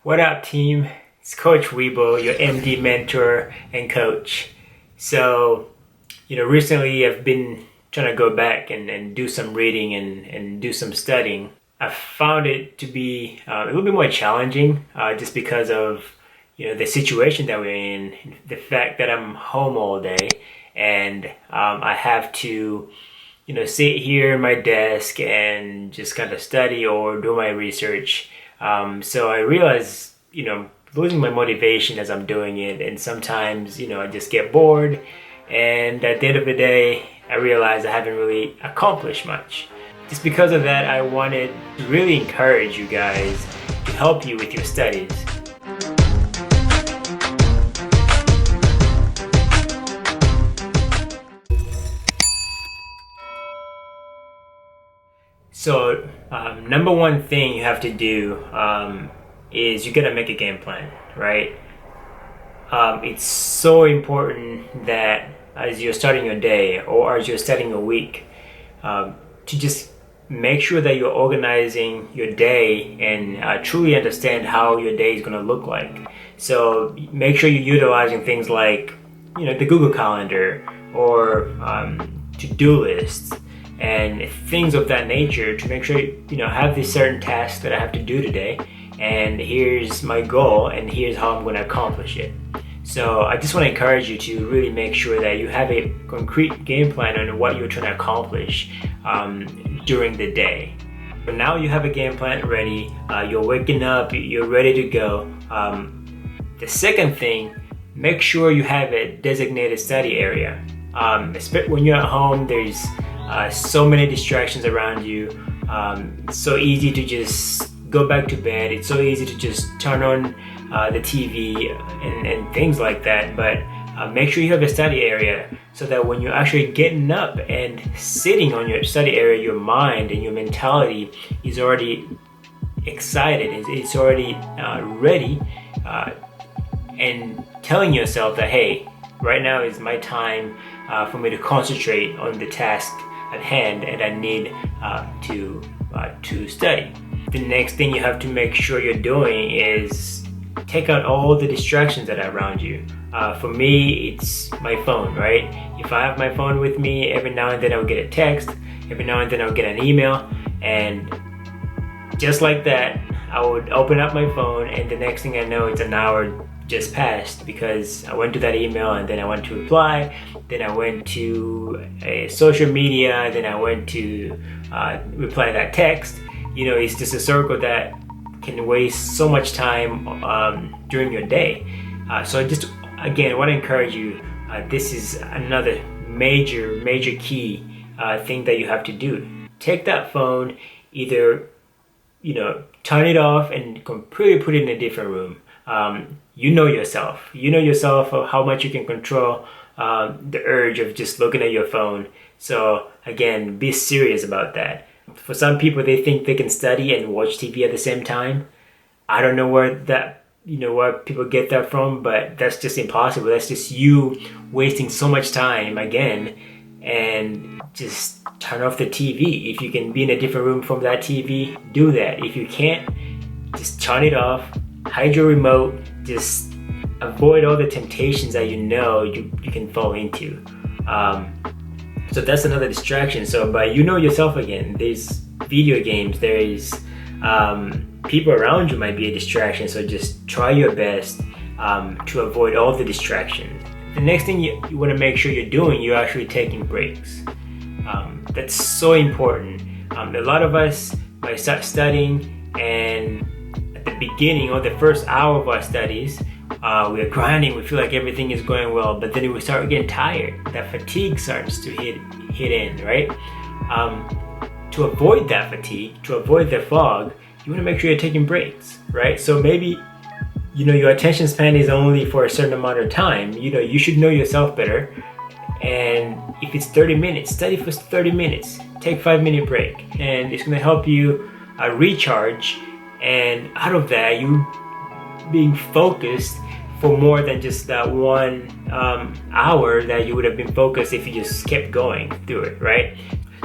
What up, team? It's Coach Weibo, your MD mentor and coach. So, recently I've been trying to go back and do some reading and do some studying. I found it to be a little bit more challenging just because of, the situation that we're in, the fact that I'm home all day and I have to, sit here at my desk and just kind of study or do my research. So I realize, losing my motivation as I'm doing it, and sometimes, I just get bored, and at the end of the day, I realize I haven't really accomplished much. Just because of that, I wanted to really encourage you guys to help you with your studies. So, number one thing you have to do is you gotta make a game plan, right? It's so important that as you're starting your day or as you're starting your week, to just make sure that you're organizing your day and truly understand how your day is gonna look like. So make sure you're utilizing things like, the Google Calendar or to-do lists and things of that nature to make sure I have these certain tasks that I have to do today, and here's my goal and here's how I'm going to accomplish it. So I just want to encourage you to really make sure that you have a concrete game plan on what you're trying to accomplish during the day. But now you have a game plan ready, you're waking up, you're ready to go. The second thing, make sure you have a designated study area. When you're at home, there's so many distractions around you. It's so easy to just go back to bed. It's so easy to just turn on the TV and things like that. But make sure you have a study area so that when you're actually getting up and sitting on your study area, your mind and your mentality is already excited. It's already ready and telling yourself that, hey, right now is my time for me to concentrate on the task at hand, and I need to study. The next thing you have to make sure you're doing is take out all the distractions that are around you. For me, it's my phone, right? If I have my phone with me, every now and then I'll get a text, every now and then I'll get an email, and just like that, I would open up my phone, and the next thing I know, it's an hour just passed because I went to that email and then I went to reply, then I went to a social media, then I went to reply to that text. It's just a circle that can waste so much time during your day. So I just, again, want to encourage you, this is another major key thing that you have to do. Take that phone, either, turn it off and completely put it in a different room. You know yourself of how much you can control the urge of just looking at your phone. So again, be serious about that. For some people, they think they can study and watch TV at the same time. I don't know where people get that from, but that's just impossible. That's just you wasting so much time again, and just turn off the TV. If you can be in a different room from that TV, do that. If you can't, just turn it off. Hide your remote. Just avoid all the temptations that you can fall into. So that's another distraction. So, but yourself again. There's video games. There's people around you might be a distraction. So just try your best to avoid all the distractions. The next thing you want to make sure you're actually taking breaks. That's so important. A lot of us might start studying, and at the beginning or the first hour of our studies, we're grinding, we feel like everything is going well, but then we start getting tired. That fatigue starts to hit in, right? To avoid that fatigue, to avoid the fog, you want to make sure you're taking breaks, right? So maybe, your attention span is only for a certain amount of time. You should know yourself better. And if it's 30 minutes, study for 30 minutes. Take 5-minute break. And it's going to help you recharge. And out of that, you being focused for more than just that 1 hour that you would have been focused if you just kept going through it, right?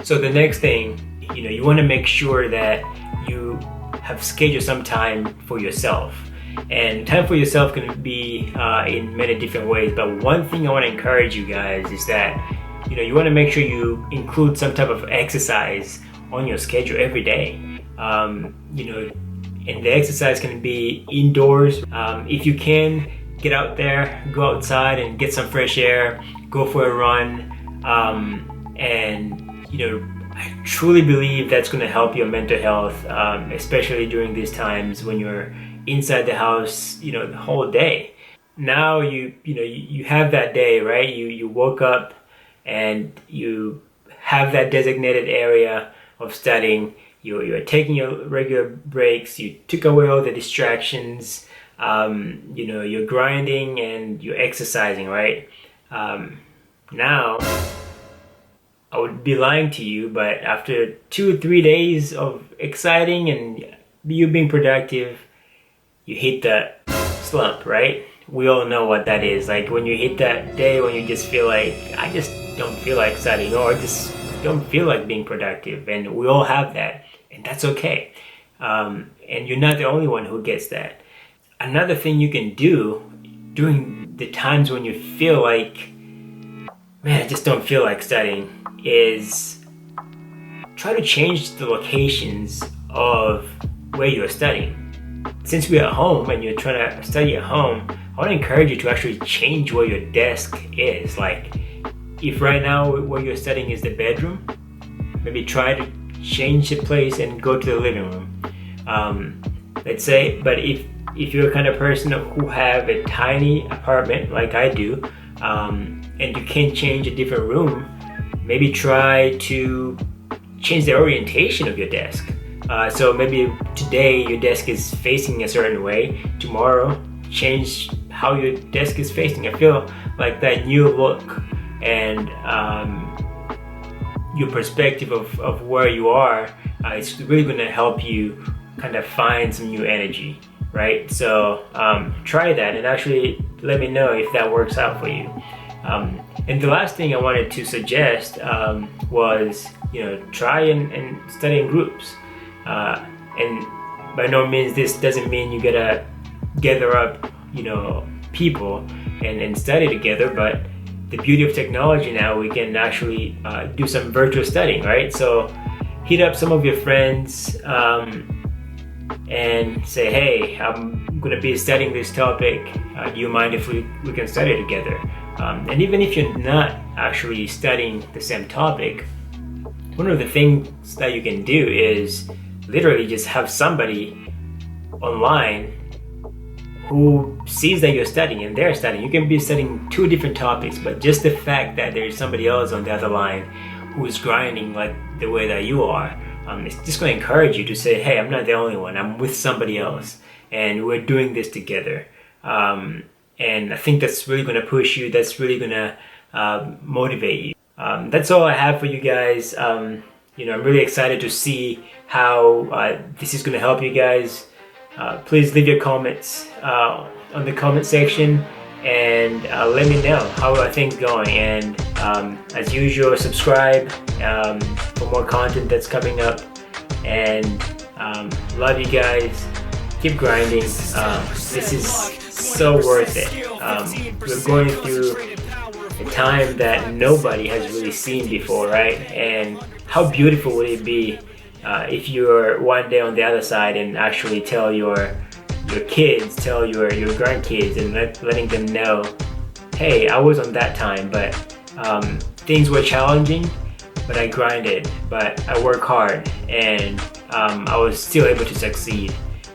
So the next thing, you want to make sure that you have scheduled some time for yourself. And time for yourself can be in many different ways, but one thing I want to encourage you guys is that you want to make sure you include some type of exercise on your schedule every day. And the exercise can be indoors. If you can, get out there, go outside and get some fresh air, go for a run. I truly believe that's going to help your mental health, especially during these times when you're inside the house, the whole day. Now you have that day, right? You woke up and you have that designated area of studying. You're taking your regular breaks. You took away all the distractions. You're grinding and you're exercising, right? Now, I would be lying to you, but after 2 or 3 days of exciting and you being productive, you hit that slump, right? We all know what that is. Like when you hit that day when you just feel like, I just don't feel like studying, or I just don't feel like being productive. And we all have that, and that's okay. And you're not the only one who gets that. Another thing you can do during the times when you feel like, man, I just don't feel like studying, is try to change the locations of where you're studying. Since we're at home and you're trying to study at home, I want to encourage you to actually change where your desk is. Like, if right now where you're studying is the bedroom, maybe try to change the place and go to the living room. Let's say, but if you're the kind of person who have a tiny apartment like I do, and you can't change a different room, maybe try to change the orientation of your desk. So maybe today your desk is facing a certain way, tomorrow change how your desk is facing. I feel like that new look and your perspective of where you are, it's really going to help you kind of find some new energy, right? So try that and actually let me know if that works out for you. And the last thing I wanted to suggest was, try and study in groups. And by no means this doesn't mean you gotta gather up, people and study together, but the beauty of technology now, we can actually do some virtual studying, right? So hit up some of your friends and say, hey, I'm gonna be studying this topic. Do you mind if we can study together? And even if you're not actually studying the same topic, one of the things that you can do is literally just have somebody online who sees that you're studying and they're studying. You can be studying 2 different topics, but just the fact that there's somebody else on the other line who's grinding like the way that you are, it's just going to encourage you to say, hey, I'm not the only one. I'm with somebody else and we're doing this together. And I think that's really going to push you. That's really going to motivate you. That's all I have for you guys. I'm really excited to see how this is going to help you guys. Please leave your comments on the comment section and let me know how are things going. And as usual, subscribe for more content that's coming up. And love you guys. Keep grinding. This is so worth it. We're going through a time that nobody has really seen before, right? And how beautiful would it be if you're one day on the other side and actually tell your kids, tell your grandkids, and letting them know, hey, I was on that time, but things were challenging, but I grinded, but I worked hard, and I was still able to succeed.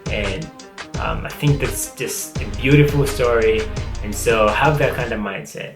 And I think that's just a beautiful story, and so have that kind of mindset.